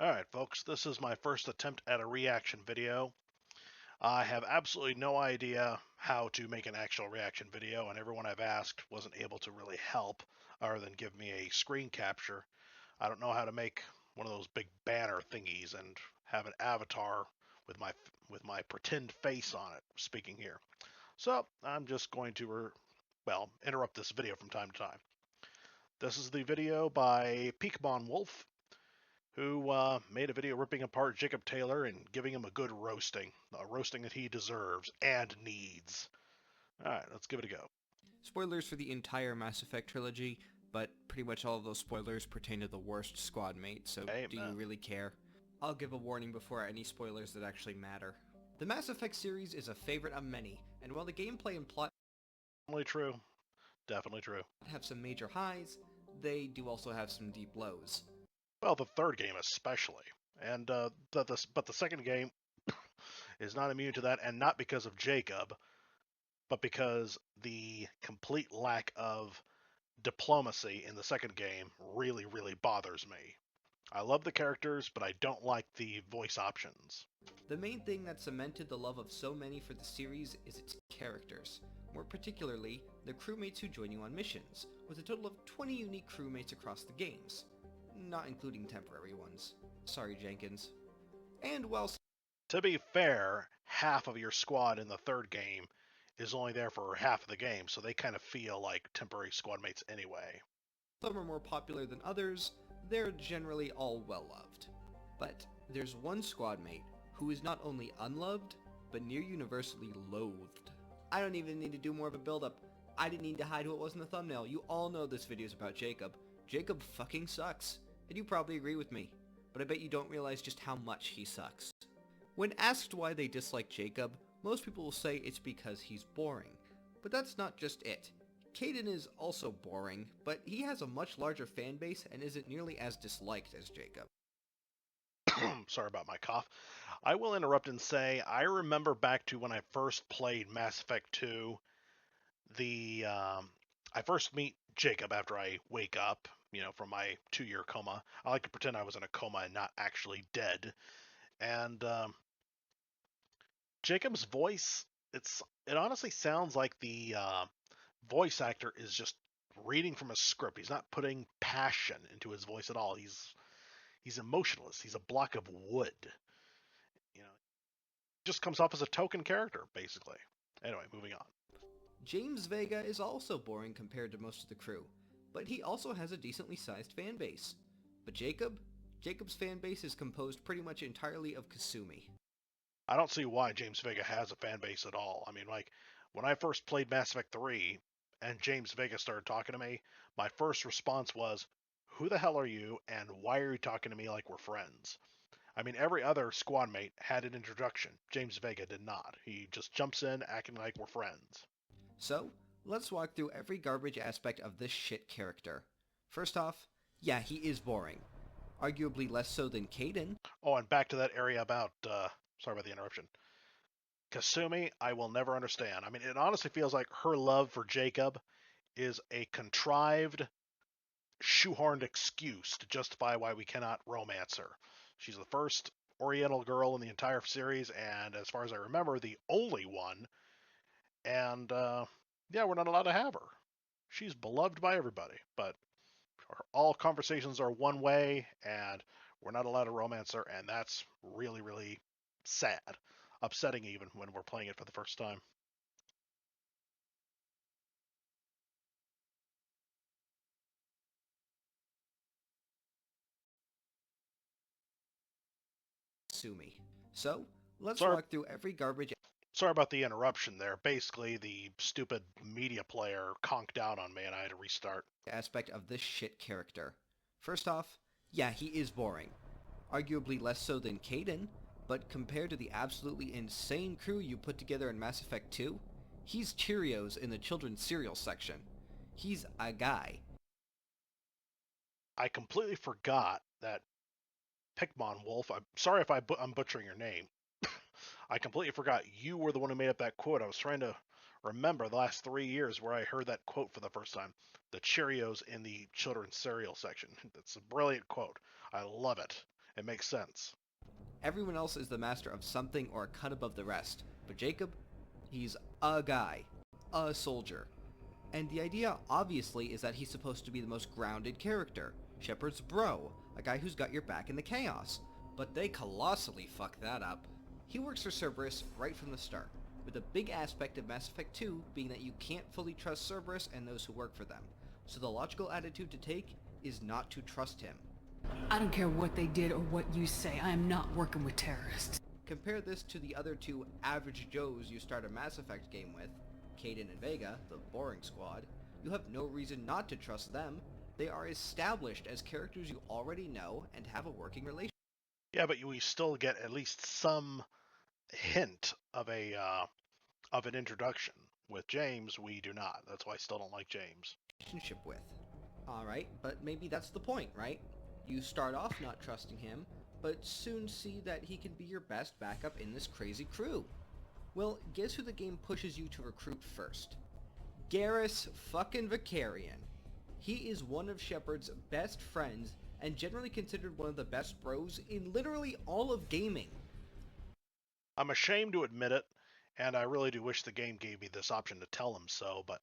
Alright folks, this is my first attempt at a reaction video. I have absolutely no idea how to make an actual reaction video, and everyone I've asked wasn't able to really help other than give me a screen capture. I don't know how to make one of those big banner thingies and have an avatar with my pretend face on it speaking here. So I'm just going to interrupt this video from time to time. This is the video by PikMonWolf, who made a video ripping apart Jacob Taylor and giving him a good roasting, a roasting that he deserves and needs. All right, let's give it a go. Spoilers for the entire Mass Effect trilogy, but pretty much all of those spoilers pertain to the worst Squadmate, so Amen. do you really care? I'll give a warning before any spoilers that actually matter. The Mass Effect series is a favorite of many, and while the gameplay and plot Definitely true. Definitely true. have some major highs, they do also have some deep lows. Well, the third game especially, and but the second game is not immune to that, and not because of Jacob, but because the complete lack of diplomacy in the second game really bothers me. I love the characters, but I don't like the voice options. The main thing that cemented the love of so many for the series is its characters, more particularly the crewmates who join you on missions, with a total of 20 unique crewmates across the games, not including temporary ones. Sorry, Jenkins. And while To be fair, half of your squad in the third game is only there for half of the game, so they kind of feel like temporary squad mates anyway. some are more popular than others, they're generally all well loved. But there's one squad mate who is not only unloved, but near universally loathed. I don't even need to do more of a build-up. I didn't need to hide who it was in the thumbnail. You all know this video is about Jacob. Jacob fucking sucks. And you probably agree with me. But I bet you don't realize just how much he sucks. When asked why they dislike Jacob, most people will say it's because he's boring. But that's not just it. Kaidan is also boring, but he has a much larger fan base and isn't nearly as disliked as Jacob. Sorry about my cough. I will interrupt and say I remember back to when I first played Mass Effect 2. I first meet Jacob after I wake up, from my 2-year coma. I like to pretend I was in a coma and not actually dead. And Jacob's voice, it honestly sounds like the voice actor is just reading from a script. He's not putting passion into his voice at all. He's emotionless. He's a block of wood. Just comes off as a token character, basically. Anyway, moving on. James Vega is also boring compared to most of the crew, but he also has a decently sized fan base. But Jacob's fan base is composed pretty much entirely of Kasumi. I don't see why James Vega has a fan base at all. I mean, like, when I first played Mass Effect 3 and James Vega started talking to me, my first response was, who the hell are you and why are you talking to me like we're friends? I mean, every other squad mate had an introduction. James Vega did not. He just jumps in acting like we're friends. So, let's walk through every garbage aspect of this shit character. First off, yeah, he is boring. Arguably less so than Kaidan. Oh, and back to that area about, sorry about the interruption. Kasumi, I will never understand. I mean, it honestly feels like her love for Jacob is a contrived, shoehorned excuse to justify why we cannot romance her. She's the first Oriental girl in the entire series, and as far as I remember, the only one. And yeah, we're not allowed to have her. She's beloved by everybody, but all conversations are one way, and we're not allowed to romance her, and that's really sad, upsetting even when we're playing it for the first time. Kasumi. So, let's Sorry, walk through every garbage sorry about the interruption there. Basically, the stupid media player conked out on me, and I had to restart. aspect of this shit character. First off, yeah, he is boring. Arguably less so than Kaidan, but compared to the absolutely insane crew you put together in Mass Effect 2, he's Cheerios in the children's cereal section. He's a guy. I completely forgot that PikMonWolf, I'm sorry if I'm butchering your name. I completely forgot you were the one who made up that quote. I was trying to remember the last 3 years where I heard that quote for the first time. The Cheerios in the children's cereal section. That's a brilliant quote. I love it. It makes sense. Everyone else is the master of something or a cut above the rest, but Jacob, he's a guy, a soldier. And the idea, obviously, is that he's supposed to be the most grounded character, Shepard's bro, a guy who's got your back in the chaos. But they colossally fuck that up. He works for Cerberus right from the start, with a big aspect of Mass Effect 2 being that you can't fully trust Cerberus and those who work for them. So the logical attitude to take is not to trust him. I don't care what they did or what you say. I am not working with terrorists. Compare this to the other two average Joes you start a Mass Effect game with, Kaidan and Vega, the boring squad. You have no reason not to trust them. They are established as characters you already know and have a working relationship. Yeah, but we still get at least some hint of an introduction. With James, we do not. That's why I still don't like James. With. Alright, but maybe that's the point, right? You start off not trusting him, but soon see that he can be your best backup in this crazy crew. Well, guess who the game pushes you to recruit first? Garrus fucking Vakarian. He is one of Shepard's best friends and generally considered one of the best bros in literally all of gaming. I'm ashamed to admit it, and I really do wish the game gave me this option to tell him so, but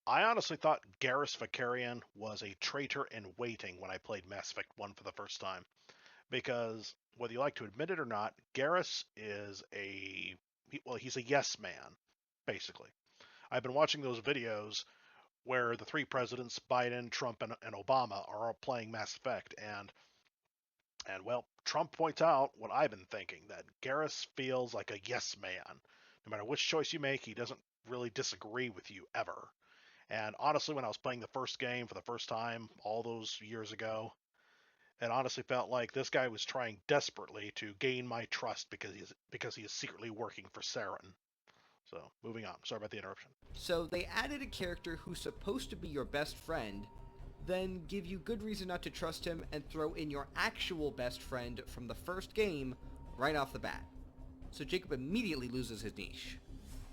I honestly thought Garrus Vakarian was a traitor in waiting when I played Mass Effect 1 for the first time. Because, whether you like to admit it or not, Garrus is he's a yes man, basically. I've been watching those videos where the three presidents, Biden, Trump, and Obama, are all playing Mass Effect, and well, Trump points out what I've been thinking, that Garrus feels like a yes man. No matter which choice you make, he doesn't really disagree with you ever. And honestly, when I was playing the first game for the first time all those years ago, it honestly felt like this guy was trying desperately to gain my trust because he is secretly working for Saren. So, moving on. Sorry about the interruption. So they added a character who's supposed to be your best friend, then give you good reason not to trust him and throw in your actual best friend from the first game right off the bat. So Jacob immediately loses his niche.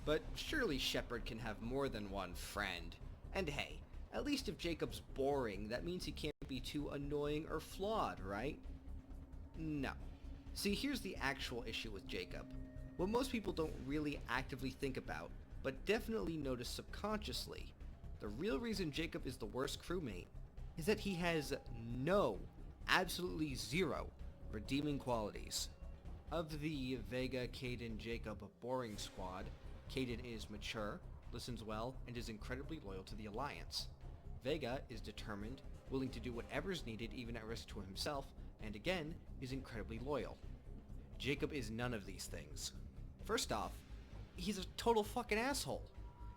But surely Shepard can have more than one friend. And hey, at least if Jacob's boring, that means he can't be too annoying or flawed, right? No. See, here's the actual issue with Jacob. What most people don't really actively think about, but definitely notice subconsciously. The real reason Jacob is the worst crewmate is that he has no, absolutely zero, redeeming qualities. Of the Vega, Kaidan, Jacob boring squad, Kaidan is mature, listens well, and is incredibly loyal to the Alliance. Vega is determined, willing to do whatever's needed even at risk to himself, and again, is incredibly loyal. Jacob is none of these things. First off, he's a total fucking asshole.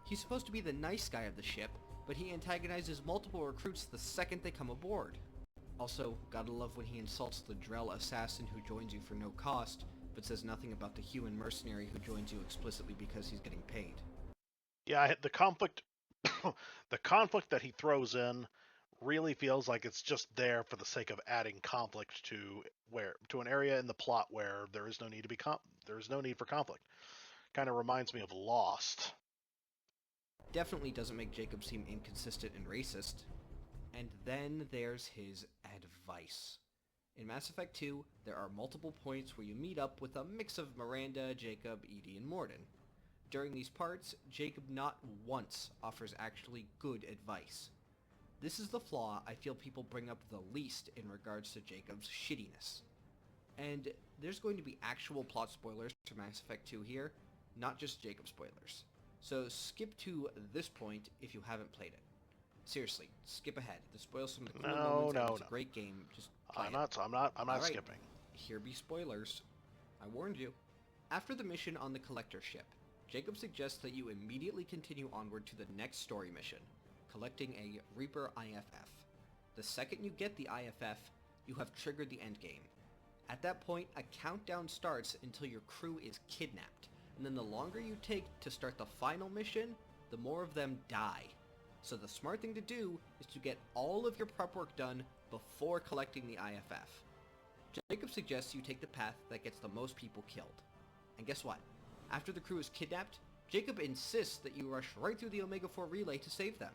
He's supposed to be the nice guy of the ship, but he antagonizes multiple recruits the second they come aboard. Also, gotta love when he insults the Drell assassin who joins you for no cost, but says nothing about the human mercenary who joins you explicitly because he's getting paid. Yeah, the conflict the conflict that he throws in really feels like it's just there for the sake of adding conflict to an area in the plot where there is no need for conflict. Kind of reminds me of Lost. Definitely doesn't make Jacob seem inconsistent and racist. And then there's his advice. In Mass Effect 2, there are multiple points where you meet up with a mix of Miranda, Jacob, Edie, and Mordin. During these parts, Jacob not once offers actually good advice. This is the flaw I feel people bring up the least in regards to Jacob's shittiness. And there's going to be actual plot spoilers for Mass Effect 2 here, not just Jacob spoilers. So skip to this point if you haven't played it. Seriously, skip ahead. This spoils some of the cool moments and it's a great game. Just play I'm it. not Alright, skipping. Here be spoilers. I warned you. After the mission on the Collector ship, Jacob suggests that you immediately continue onward to the next story mission, collecting a Reaper IFF. The second you get the IFF, you have triggered the endgame. At that point, a countdown starts until your crew is kidnapped, and then the longer you take to start the final mission, the more of them die. So the smart thing to do is to get all of your prep work done before collecting the IFF. Jacob suggests you take the path that gets the most people killed. And guess what? After the crew is kidnapped, Jacob insists that you rush right through the Omega-4 relay to save them.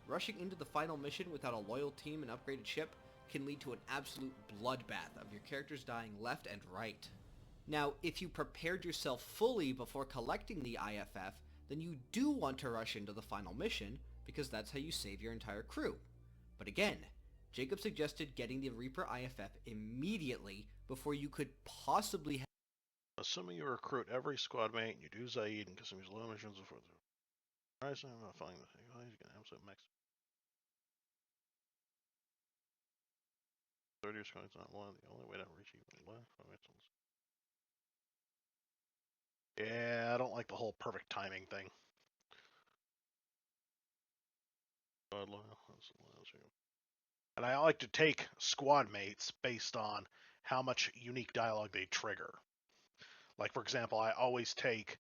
Rushing into the final mission without a loyal team and upgraded ship can lead to an absolute bloodbath of your characters dying left and right. Now, if you prepared yourself fully before collecting the IFF, then you do want to rush into the final mission, because that's how you save your entire crew. But again, Jacob suggested getting the Reaper IFF immediately before you could possibly have... Assuming you recruit every squad mate, you do Zaid and Kasum's low missions before the horizon, I'm not finding the thing. He's gonna absolute max. 30 or squad's not one. The only way to reach even left. Yeah, I don't like the whole perfect timing thing. And I like to take squad mates based on how much unique dialogue they trigger. Like, for example, I always take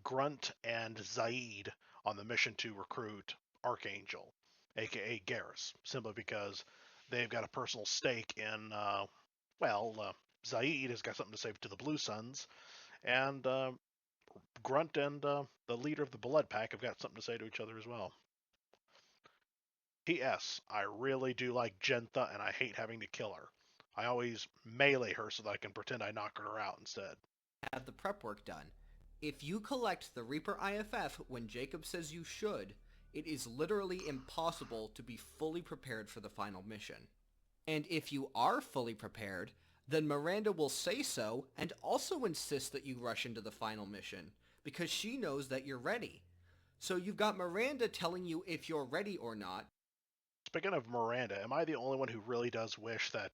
Grunt and Zaid on the mission to recruit Archangel, aka Garrus, simply because they've got a personal stake in, Zaid has got something to say to the Blue Suns, and Grunt and the leader of the Blood Pack have got something to say to each other as well. P.S. I really do like Gentha, and I hate having to kill her. I always melee her so that I can pretend I knock her out instead. Have the prep work done. If you collect the Reaper IFF when Jacob says you should, it is literally impossible to be fully prepared for the final mission. And if you are fully prepared, then Miranda will say so and also insist that you rush into the final mission, because she knows that you're ready. So you've got Miranda telling you if you're ready or not. Speaking of Miranda, am I the only one who really does wish that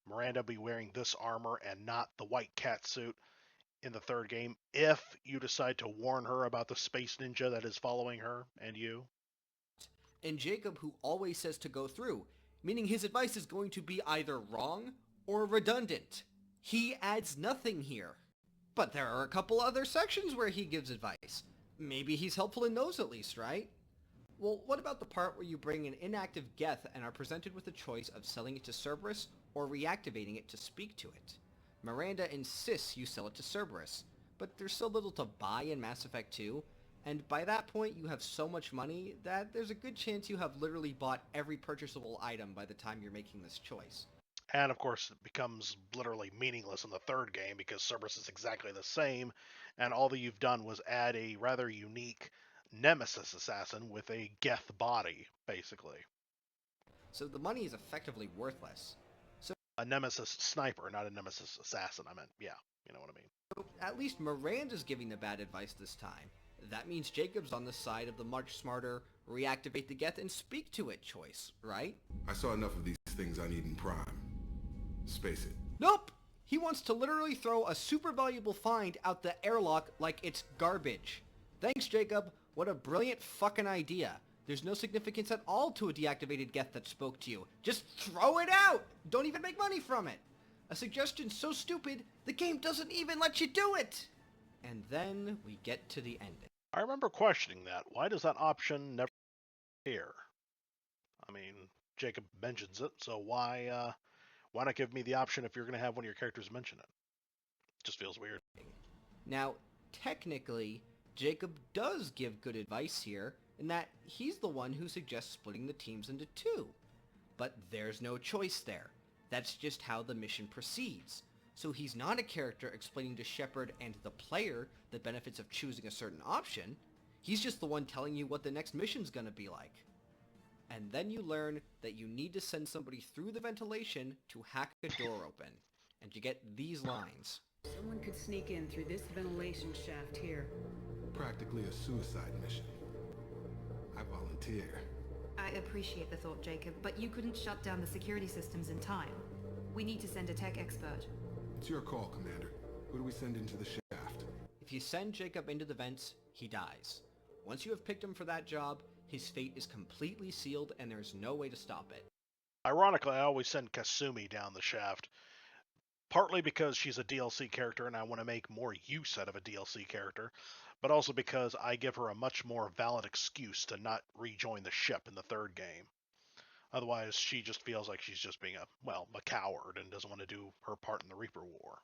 Miranda be wearing this armor and not the white cat suit in the third game if you decide to warn her about the space ninja that is following her and you? And Jacob, who always says to go through, meaning his advice is going to be either wrong or redundant. He adds nothing here. But there are a couple other sections where he gives advice. Maybe he's helpful in those at least, right? Well, what about the part where you bring an inactive Geth and are presented with the choice of selling it to Cerberus or reactivating it to speak to it? Miranda insists you sell it to Cerberus, but there's so little to buy in Mass Effect 2, and by that point you have so much money that there's a good chance you have literally bought every purchasable item by the time you're making this choice. And of course, it becomes literally meaningless in the third game because Cerberus is exactly the same, and all that you've done was add a rather unique Nemesis assassin with a Geth body, basically. So the money is effectively worthless. A Nemesis sniper, not a Nemesis assassin. I meant, yeah, you know what I mean. So at least Miranda's giving the bad advice this time. That means Jacob's on the side of the much smarter reactivate the Geth and speak to it choice, right? I saw enough of these things I need in Prime. Space it. Nope! He wants to literally throw a super valuable find out the airlock like it's garbage. Thanks, Jacob. What a brilliant fucking idea. There's no significance at all to a deactivated Geth that spoke to you. Just throw it out! Don't even make money from it! A suggestion so stupid, the game doesn't even let you do it! And then we get to the ending. I remember questioning that. Why does that option never appear? I mean, Jacob mentions it, so why not give me the option if you're going to have one of your characters mention it? Just feels weird. Now, technically, Jacob does give good advice here, in that he's the one who suggests splitting the teams into two. But there's no choice there. That's just how the mission proceeds. So he's not a character explaining to Shepard and the player the benefits of choosing a certain option. He's just the one telling you what the next mission's gonna be like. And then you learn that you need to send somebody through the ventilation to hack a door open. And you get these lines. Someone could sneak in through this ventilation shaft here. Practically a suicide mission. I volunteer. I appreciate the thought, Jacob, but you couldn't shut down the security systems in time. We need to send a tech expert. It's your call, Commander. Who do we send into the shaft? If you send Jacob into the vents, he dies. Once you have picked him for that job, his fate is completely sealed and there's no way to stop it. Ironically, I always send Kasumi down the shaft. Partly because she's a DLC character and I want to make more use out of a DLC character, but also because I give her a much more valid excuse to not rejoin the ship in the third game. Otherwise, she just feels like she's just being a coward and doesn't want to do her part in the Reaper War.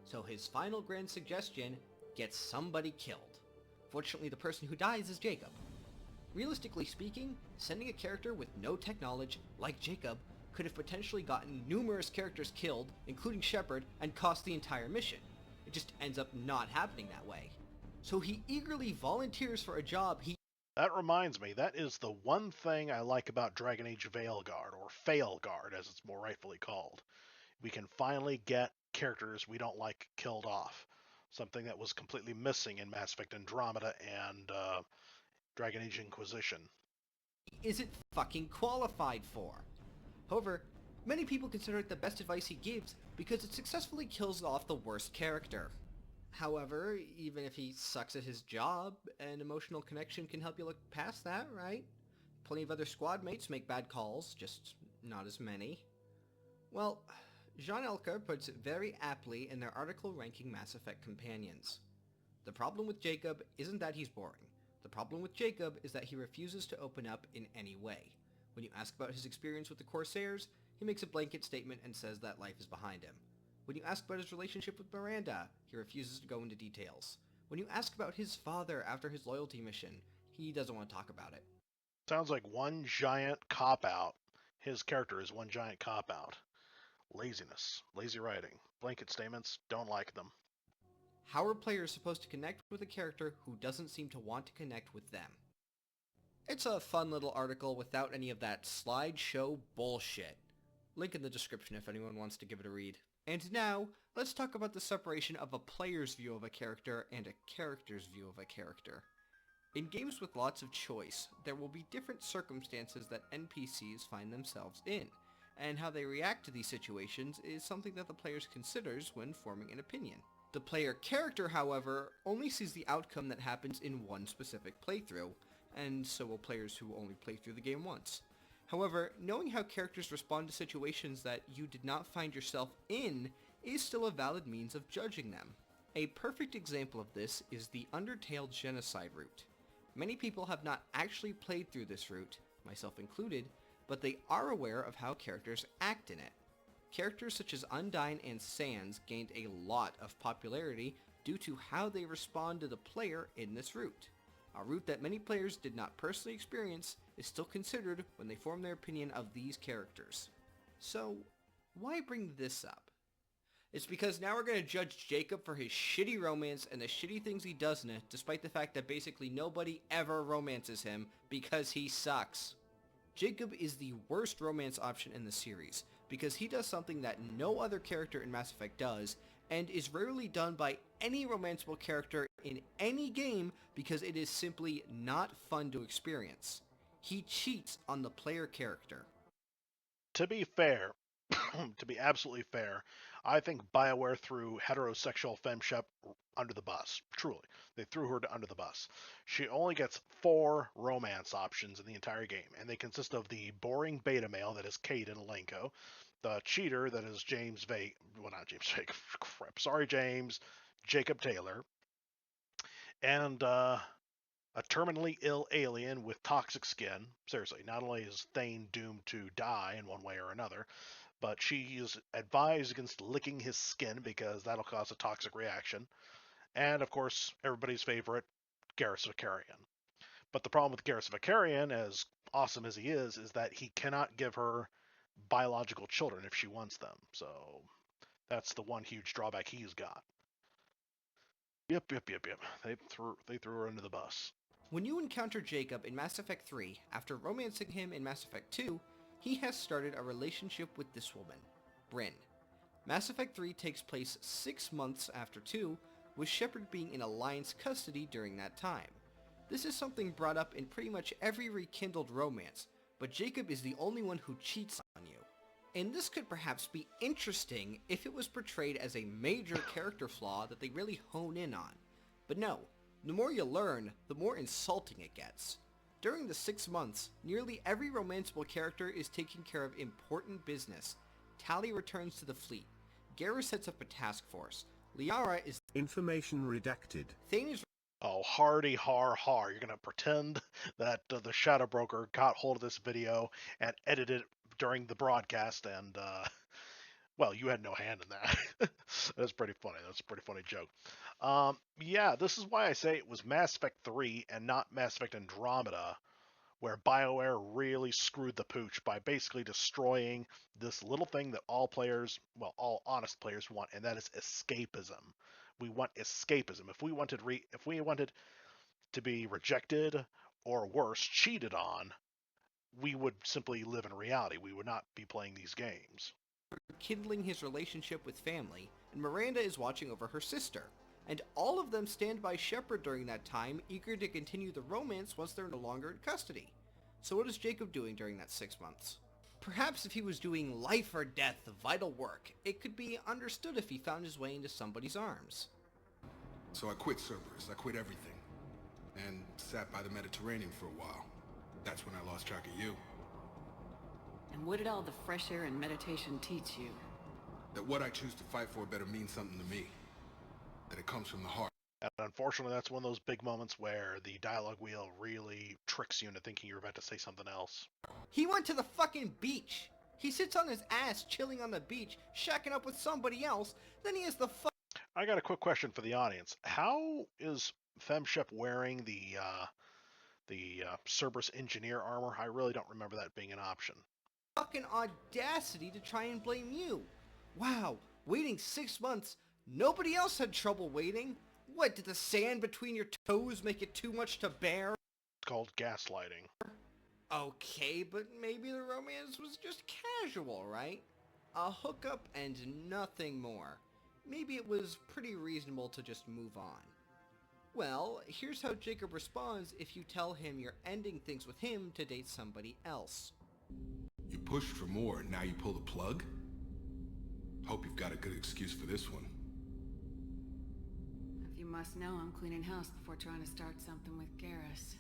So his final grand suggestion gets somebody killed. Fortunately, the person who dies is Jacob. Realistically speaking, sending a character with no tech knowledge, like Jacob, could have potentially gotten numerous characters killed, including Shepard, and cost the entire mission. It just ends up not happening that way. So he eagerly volunteers for a job he... That reminds me, that is the one thing I like about Dragon Age Veilguard, or Failguard as it's more rightfully called. We can finally get characters we don't like killed off. Something that was completely missing in Mass Effect Andromeda and Dragon Age Inquisition. Isn't fucking qualified for. However, many people consider it the best advice he gives because it successfully kills off the worst character. However, even if he sucks at his job, an emotional connection can help you look past that, right? Plenty of other squad mates make bad calls, just not as many. Well, Jean Elker puts it very aptly in their article ranking Mass Effect companions. The problem with Jacob isn't that he's boring. The problem with Jacob is that he refuses to open up in any way. When you ask about his experience with the Corsairs, he makes a blanket statement and says that life is behind him. When you ask about his relationship with Miranda, he refuses to go into details. When you ask about his father after his loyalty mission, he doesn't want to talk about it. Sounds like one giant cop-out. His character is one giant cop-out. Laziness, lazy writing, blanket statements, don't like them. How are players supposed to connect with a character who doesn't seem to want to connect with them? It's a fun little article without any of that slideshow bullshit. Link in the description if anyone wants to give it a read. And now, let's talk about the separation of a player's view of a character and a character's view of a character. In games with lots of choice, there will be different circumstances that NPCs find themselves in, and how they react to these situations is something that the player considers when forming an opinion. The player character, however, only sees the outcome that happens in one specific playthrough, and so will players who only play through the game once. However, knowing how characters respond to situations that you did not find yourself in is still a valid means of judging them. A perfect example of this is the Undertale Genocide route. Many people have not actually played through this route, myself included, but they are aware of how characters act in it. Characters such as Undyne and Sans gained a lot of popularity due to how they respond to the player in this route. A route that many players did not personally experience is still considered when they form their opinion of these characters. So, why bring this up? It's because now we're going to judge Jacob for his shitty romance and the shitty things he does in it, despite the fact that basically nobody ever romances him because he sucks. Jacob is the worst romance option in the series, because he does something that no other character in Mass Effect does, and is rarely done by any romanceable character in any game because it is simply not fun to experience. He cheats on the player character. To be fair, to be absolutely fair, I think BioWare threw heterosexual femshep under the bus. Truly. They threw her under the bus. She only gets 4 romance options in the entire game, and they consist of the boring beta male that is Kate and Alenko, the cheater that is Jacob Taylor, and a terminally ill alien with toxic skin. Seriously, not only is Thane doomed to die in one way or another, but she is advised against licking his skin because that'll cause a toxic reaction. And, of course, everybody's favorite, Garrus Vakarian. But the problem with Garrus Vakarian, as awesome as he is that he cannot give her biological children if she wants them. So that's the one huge drawback he's got. Yep. They threw her under the bus. When you encounter Jacob in Mass Effect 3, after romancing him in Mass Effect 2, he has started a relationship with this woman, Bryn. Mass Effect 3 takes place 6 months after 2, with Shepard being in Alliance custody during that time. This is something brought up in pretty much every rekindled romance, but Jacob is the only one who cheats on you. And this could perhaps be interesting if it was portrayed as a major character flaw that they really hone in on. But no, the more you learn, the more insulting it gets. During the 6 months, nearly every romanceable character is taking care of important business. Tali returns to the fleet. Garrus sets up a task force. Liara is... Information redacted. Thane is... Oh, hardy har har. You're going to pretend that the Shadow Broker got hold of this video and edited it during the broadcast and, well, you had no hand in that. That's pretty funny. That's a pretty funny joke. Yeah, this is why I say it was Mass Effect 3 and not Mass Effect Andromeda where BioWare really screwed the pooch by basically destroying this little thing that all players, well, all honest players want, and that is escapism. We want escapism. If we wanted to be rejected or worse, cheated on, we would simply live in reality. We would not be playing these games. Kindling his relationship with family, and Miranda is watching over her sister. And all of them stand by Shepard during that time, eager to continue the romance once they're no longer in custody. So what is Jacob doing during that 6 months? Perhaps if he was doing life or death vital work, it could be understood if he found his way into somebody's arms. So I quit Cerberus. I quit everything. And sat by the Mediterranean for a while. That's when I lost track of you. And what did all the fresh air and meditation teach you? That what I choose to fight for better mean something to me. That it comes from the heart. And unfortunately, that's one of those big moments where the dialogue wheel really tricks you into thinking you're about to say something else. He went to the fucking beach! He sits on his ass chilling on the beach, shacking up with somebody else, then he has the I got a quick question for the audience. How is FemShep wearing the Cerberus engineer armor? I really don't remember that being an option. fucking audacity to try and blame you. Wow, waiting 6 months? Nobody else had trouble waiting. What, did the sand between your toes make it too much to bear? It's called gaslighting. Okay, but maybe the romance was just casual, right? A hookup and nothing more. Maybe it was pretty reasonable to just move on. Well, here's how Jacob responds if you tell him you're ending things with him to date somebody else. You pushed for more, and now you pull the plug? Hope you've got a good excuse for this one. If you must know, I'm cleaning house before trying to start something with Garrus.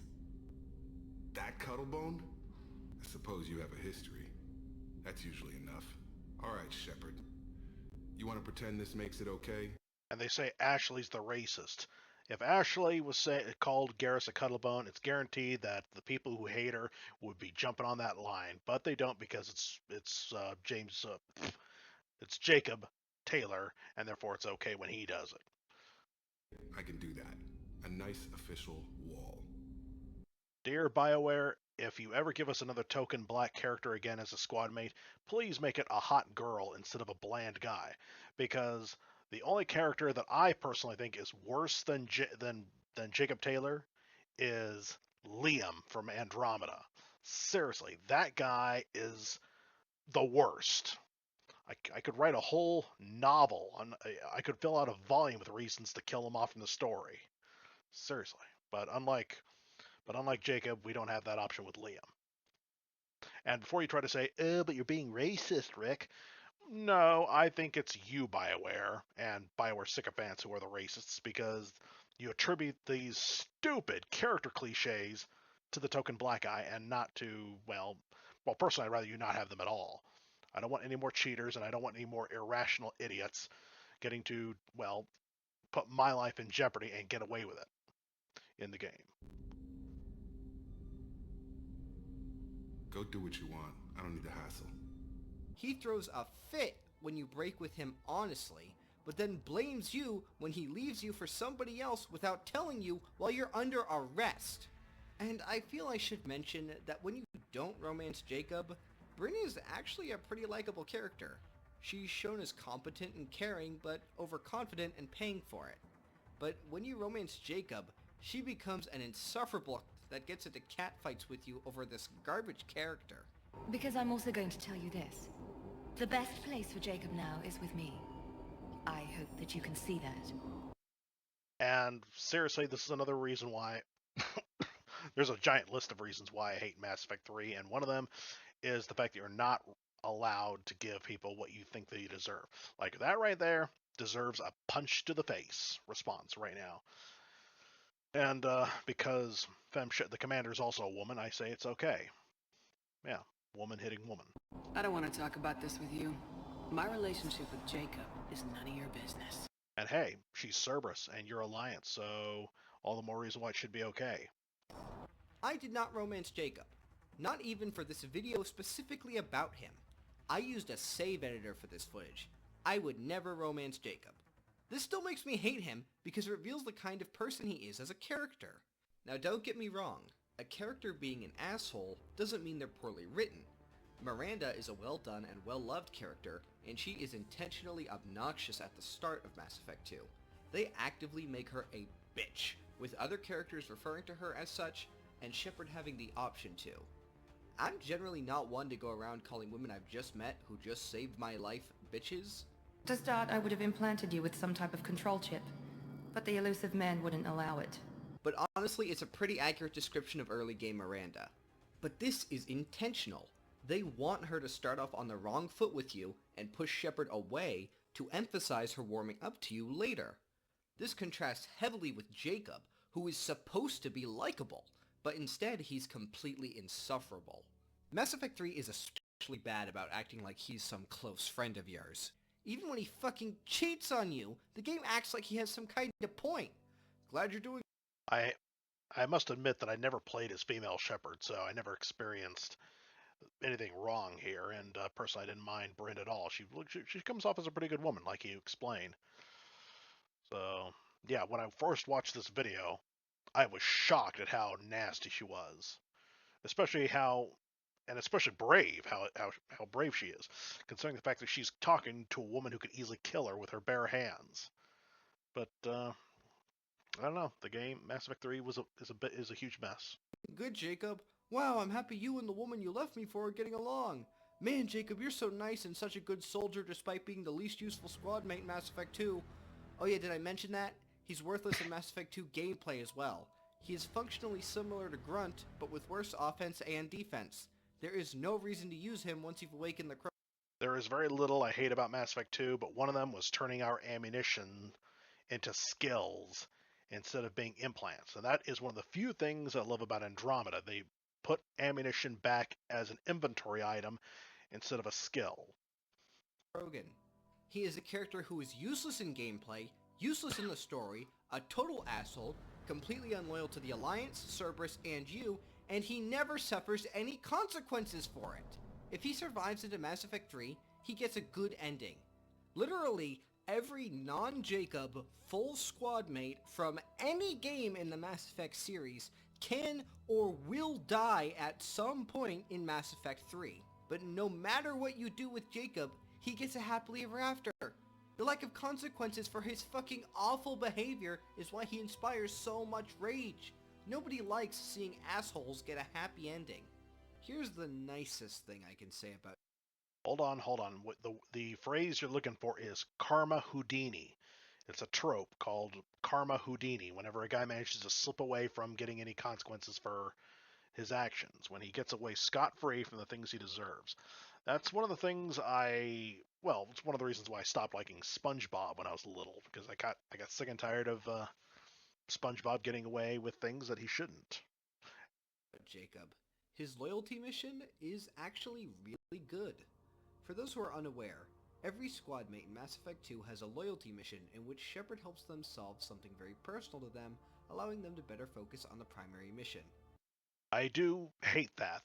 That cuttlebone? I suppose you have a history. That's usually enough. Alright, Shepard. You want to pretend this makes it okay? And they say Ashley's the racist. If Ashley was called Garrus a cuttlebone, it's guaranteed that the people who hate her would be jumping on that line, but they don't because it's Jacob Taylor, and therefore it's okay when he does it. I can do that. A nice official wall. Dear BioWare, if you ever give us another token black character again as a squad mate, please make it a hot girl instead of a bland guy, because the only character that I personally think is worse than Jacob Taylor is Liam from Andromeda. Seriously, that guy is the worst. I could write a whole novel. I could fill out a volume with reasons to kill him off in the story. Seriously. But unlike Jacob, we don't have that option with Liam. And before you try to say, oh, but you're being racist, Rick. No, I think it's you, BioWare, and BioWare sycophants who are the racists, because you attribute these stupid character cliches to the token black guy and not to, well, personally, I'd rather you not have them at all. I don't want any more cheaters, and I don't want any more irrational idiots getting to, well, put my life in jeopardy and get away with it in the game. Go do what you want. I don't need the hassle. He throws a fit when you break with him honestly, but then blames you when he leaves you for somebody else without telling you while you're under arrest. And I feel I should mention that when you don't romance Jacob, Bryn is actually a pretty likable character. She's shown as competent and caring, but overconfident and paying for it. But when you romance Jacob, she becomes an insufferable that gets into catfights with you over this garbage character. Because I'm also going to tell you this. The best place for Jacob now is with me. I hope that you can see that. And seriously, this is another reason why there's a giant list of reasons why I hate Mass Effect 3, and one of them is the fact that you're not allowed to give people what you think they deserve. Like that right there deserves a punch to the face response right now. And because the commander is also a woman, I say it's okay. Yeah, woman hitting woman. I don't want to talk about this with you. My relationship with Jacob is none of your business. And hey, she's Cerberus and you're Alliance, so all the more reason why it should be okay. I did not romance Jacob. Not even for this video specifically about him. I used a save editor for this footage. I would never romance Jacob. This still makes me hate him because it reveals the kind of person he is as a character. Now don't get me wrong. A character being an asshole doesn't mean they're poorly written. Miranda is a well-done and well-loved character, and she is intentionally obnoxious at the start of Mass Effect 2. They actively make her a bitch, with other characters referring to her as such, and Shepard having the option to. I'm generally not one to go around calling women I've just met who just saved my life bitches. To start, I would have implanted you with some type of control chip, but the elusive man wouldn't allow it. But honestly, it's a pretty accurate description of early game Miranda. But this is intentional. They want her to start off on the wrong foot with you and push Shepard away to emphasize her warming up to you later. This contrasts heavily with Jacob, who is supposed to be likable, but instead he's completely insufferable. Mass Effect 3 is especially bad about acting like he's some close friend of yours. Even when he fucking cheats on you, the game acts like he has some kind of point. Glad you're doing. I must admit that I never played as female Shepard, so I never experienced anything wrong here, and personally I didn't mind Brynn at all. She comes off as a pretty good woman, like you explained. So, yeah, when I first watched this video, I was shocked at how nasty she was. Especially especially brave, how brave she is, considering the fact that she's talking to a woman who could easily kill her with her bare hands. But I don't know. The game Mass Effect 3 is a huge mess. Good, Jacob. Wow, I'm happy you and the woman you left me for are getting along. Man, Jacob, you're so nice and such a good soldier despite being the least useful squad mate in Mass Effect 2. Oh yeah, did I mention that? He's worthless in Mass Effect 2 gameplay as well. He is functionally similar to Grunt, but with worse offense and defense. There is no reason to use him once you've awakened the crow. There is very little I hate about Mass Effect 2, but one of them was turning our ammunition into skills instead of being implants. And that is one of the few things I love about Andromeda. They put ammunition back as an inventory item instead of a skill. Krogan. He is a character who is useless in gameplay, useless in the story, a total asshole, completely unloyal to the Alliance, Cerberus, and you, and he never suffers any consequences for it. If he survives into Mass Effect 3, he gets a good ending. Literally, every non-Jacob full squad mate from any game in the Mass Effect series can or will die at some point in Mass Effect 3. But no matter what you do with Jacob, he gets a happily ever after. The lack of consequences for his fucking awful behavior is why he inspires so much rage. Nobody likes seeing assholes get a happy ending. Here's the nicest thing I can say about... Hold on. The phrase you're looking for is Karma Houdini. It's a trope called Karma Houdini, whenever a guy manages to slip away from getting any consequences for his actions, when he gets away scot-free from the things he deserves. That's one of the things it's one of the reasons why I stopped liking SpongeBob when I was little, because I got sick and tired of SpongeBob getting away with things that he shouldn't. Jacob. His loyalty mission is actually really good. For those who are unaware, every squad mate in Mass Effect 2 has a loyalty mission in which Shepard helps them solve something very personal to them, allowing them to better focus on the primary mission. I do hate that.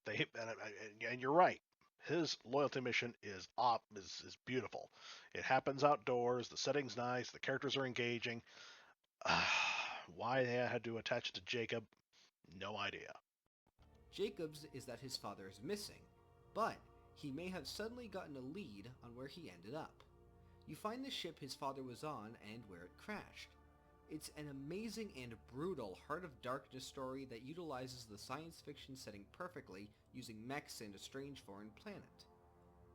And you're right. His loyalty mission is beautiful. It happens outdoors. The setting's nice. The characters are engaging. Why they had to attach it to Jacob, no idea. Jacob's is that his father is missing, but he may have suddenly gotten a lead on where he ended up. You find the ship his father was on and where it crashed. It's an amazing and brutal Heart of Darkness story that utilizes the science fiction setting perfectly, using mechs and a strange foreign planet.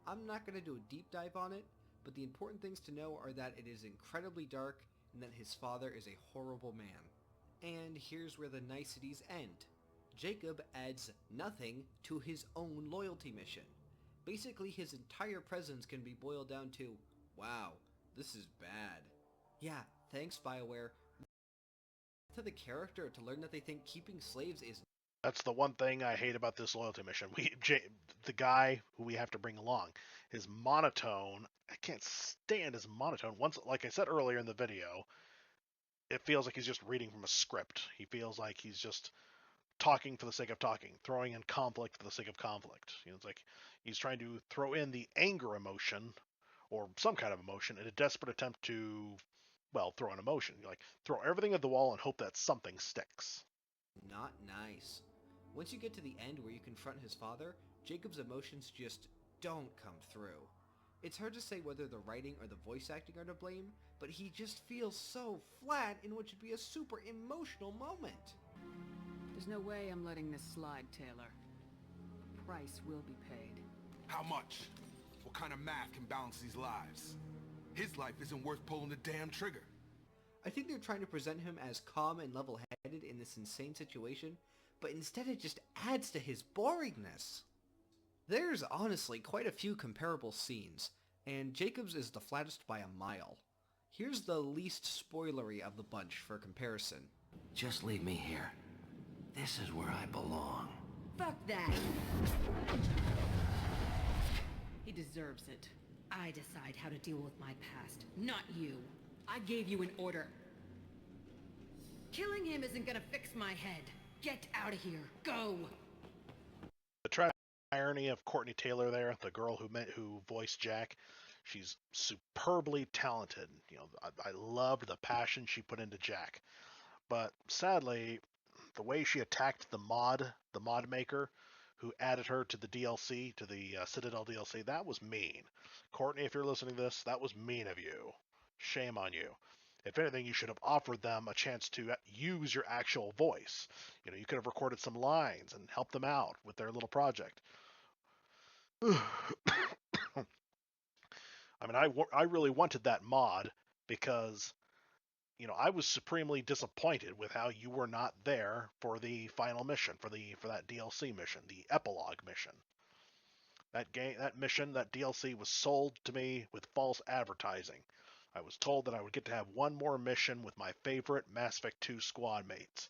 I'm not going to do a deep dive on it, but the important things to know are that it is incredibly dark and that his father is a horrible man. And here's where the niceties end. Jacob adds nothing to his own loyalty mission. Basically, his entire presence can be boiled down to, wow, this is bad. Yeah, thanks BioWare. To the character to learn that they think keeping slaves is... That's the one thing I hate about this loyalty mission. The guy who we have to bring along, his monotone, I can't stand his monotone. Once, like I said earlier in the video, it feels like he's just reading from a script. He feels like he's just talking for the sake of talking, throwing in conflict for the sake of conflict. It's like he's trying to throw in the anger emotion or some kind of emotion in a desperate attempt to, throw an emotion. Like, throw everything at the wall and hope that something sticks. Not nice. Once you get to the end where you confront his father, Jacob's emotions just don't come through. It's hard to say whether the writing or the voice acting are to blame, but he just feels so flat in what should be a super emotional moment. There's no way I'm letting this slide, Taylor. Price will be paid. How much? What kind of math can balance these lives? His life isn't worth pulling the damn trigger. I think they're trying to present him as calm and level-headed in this insane situation, but instead it just adds to his boringness. There's honestly quite a few comparable scenes, and Jacob's is the flattest by a mile. Here's the least spoilery of the bunch for comparison. Just leave me here. This is where I belong. Fuck that! He deserves it. I decide how to deal with my past, not you. I gave you an order. Killing him isn't gonna fix my head. Get out of here. Go! The tragic irony of Courtney Taylor there, the girl who voiced Jack, she's superbly talented. You know, I loved the passion she put into Jack. But sadly, the way she attacked the mod maker who added her to the DLC, to the Citadel DLC, that was mean. Courtney, if you're listening to this, that was mean of you. Shame on you. If anything, you should have offered them a chance to use your actual voice. You know, you could have recorded some lines and helped them out with their little project. I mean, I really wanted that mod because, you know, I was supremely disappointed with how you were not there for the final mission, for that DLC mission, the epilogue mission. That DLC was sold to me with false advertising. I was told that I would get to have one more mission with my favorite Mass Effect 2 squad mates.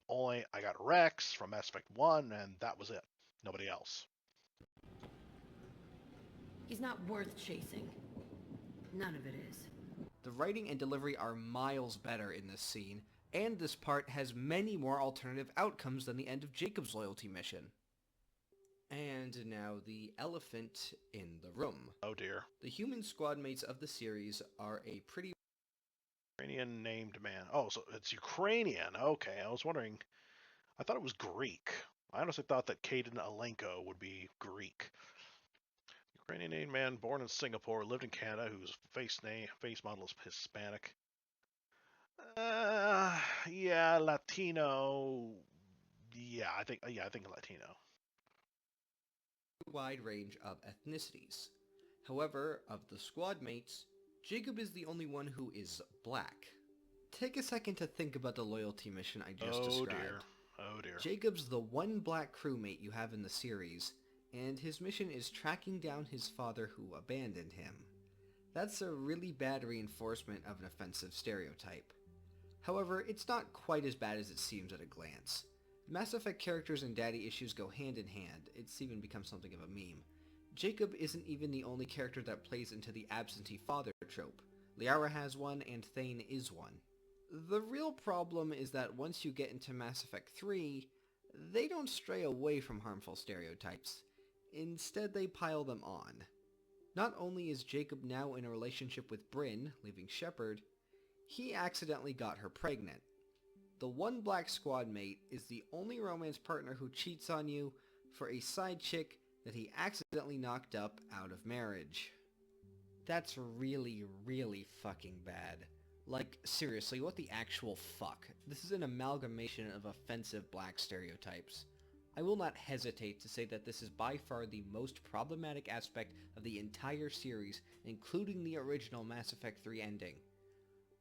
Only I got Rex from Mass Effect 1, and that was it. Nobody else. He's not worth chasing. None of it is. The writing and delivery are miles better in this scene, and this part has many more alternative outcomes than the end of Jacob's loyalty mission. And now the elephant in the room. Oh dear. The human squad mates of the series are a pretty Ukrainian named man. Oh, so it's Ukrainian. Okay, I was wondering. I thought it was Greek. I honestly thought that Caden Alenko would be Greek. Ukrainian named man born in Singapore, lived in Canada, whose face model is Hispanic. Yeah, Latino. Yeah, I think Latino. wide range of ethnicities. However, of the squad mates, Jacob is the only one who is black. Take a second to think about the loyalty mission I just described. Oh dear. Jacob's the one black crewmate you have in the series, and his mission is tracking down his father who abandoned him. That's a really bad reinforcement of an offensive stereotype. However, it's not quite as bad as it seems at a glance. Mass Effect characters and daddy issues go hand in hand. It's even become something of a meme. Jacob isn't even the only character that plays into the absentee father trope. Liara has one, and Thane is one. The real problem is that once you get into Mass Effect 3, they don't stray away from harmful stereotypes. Instead, they pile them on. Not only is Jacob now in a relationship with Brynn, leaving Shepard, he accidentally got her pregnant. The one black squad mate is the only romance partner who cheats on you for a side chick that he accidentally knocked up out of marriage. That's really, really fucking bad. Like, seriously, what the actual fuck? This is an amalgamation of offensive black stereotypes. I will not hesitate to say that this is by far the most problematic aspect of the entire series, including the original Mass Effect 3 ending.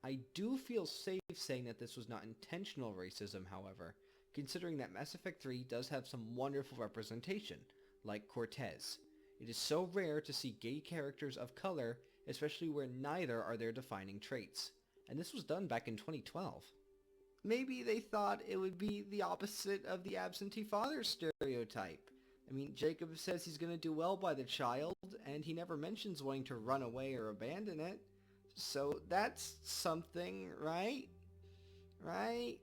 I do feel safe saying that this was not intentional racism, however, considering that Mass Effect 3 does have some wonderful representation, like Cortez. It is so rare to see gay characters of color, especially where neither are their defining traits. And this was done back in 2012. Maybe they thought it would be the opposite of the absentee father stereotype. I mean, Jacob says he's going to do well by the child, and he never mentions wanting to run away or abandon it. So that's something, right? Right?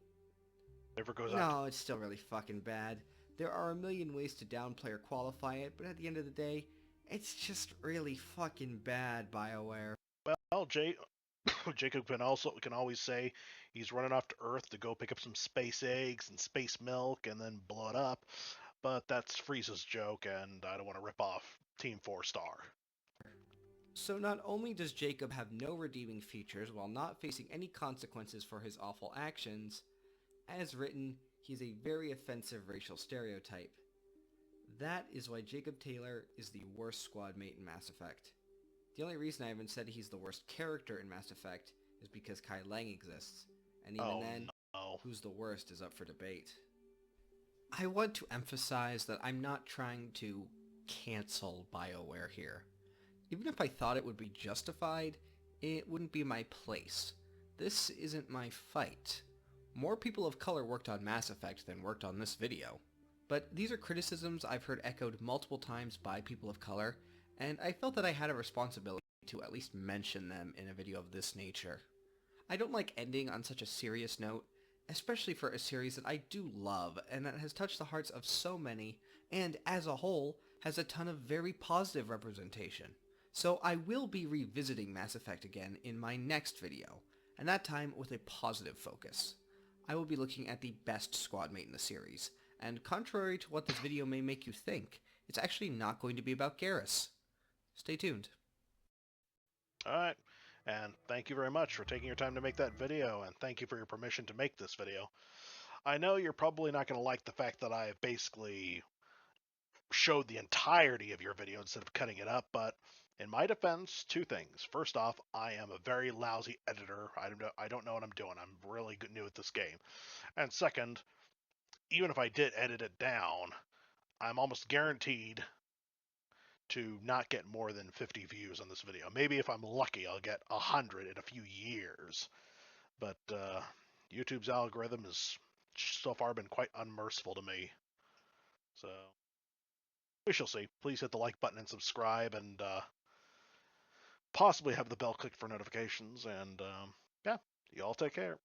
Never goes No, out. it's still really fucking bad. There are a million ways to downplay or qualify it, but at the end of the day, it's just really fucking bad, BioWare. Well, Jacob can always say he's running off to Earth to go pick up some space eggs and space milk and then blow it up, but that's Frieza's joke, and I don't want to rip off Team 4-Star. So not only does Jacob have no redeeming features while not facing any consequences for his awful actions, as written, he's a very offensive racial stereotype. That is why Jacob Taylor is the worst squad mate in Mass Effect. The only reason I haven't said he's the worst character in Mass Effect is because Kai Lang exists, and even then, no. who's the worst is up for debate. I want to emphasize that I'm not trying to cancel BioWare here. Even if I thought it would be justified, it wouldn't be my place. This isn't my fight. More people of color worked on Mass Effect than worked on this video. But these are criticisms I've heard echoed multiple times by people of color, and I felt that I had a responsibility to at least mention them in a video of this nature. I don't like ending on such a serious note, especially for a series that I do love and that has touched the hearts of so many, and as a whole, has a ton of very positive representation. So I will be revisiting Mass Effect again in my next video, and that time with a positive focus. I will be looking at the best squadmate in the series, and contrary to what this video may make you think, it's actually not going to be about Garrus. Stay tuned. Alright, and thank you very much for taking your time to make that video, and thank you for your permission to make this video. I know you're probably not going to like the fact that I basically showed the entirety of your video instead of cutting it up, but in my defense, two things. First off, I am a very lousy editor. I don't know what I'm doing. I'm really new at this game. And second, even if I did edit it down, I'm almost guaranteed to not get more than 50 views on this video. Maybe if I'm lucky, I'll get 100 in a few years. But YouTube's algorithm has so far been quite unmerciful to me. So we shall see. Please hit the like button and subscribe, and possibly have the bell clicked for notifications. And yeah, you all take care.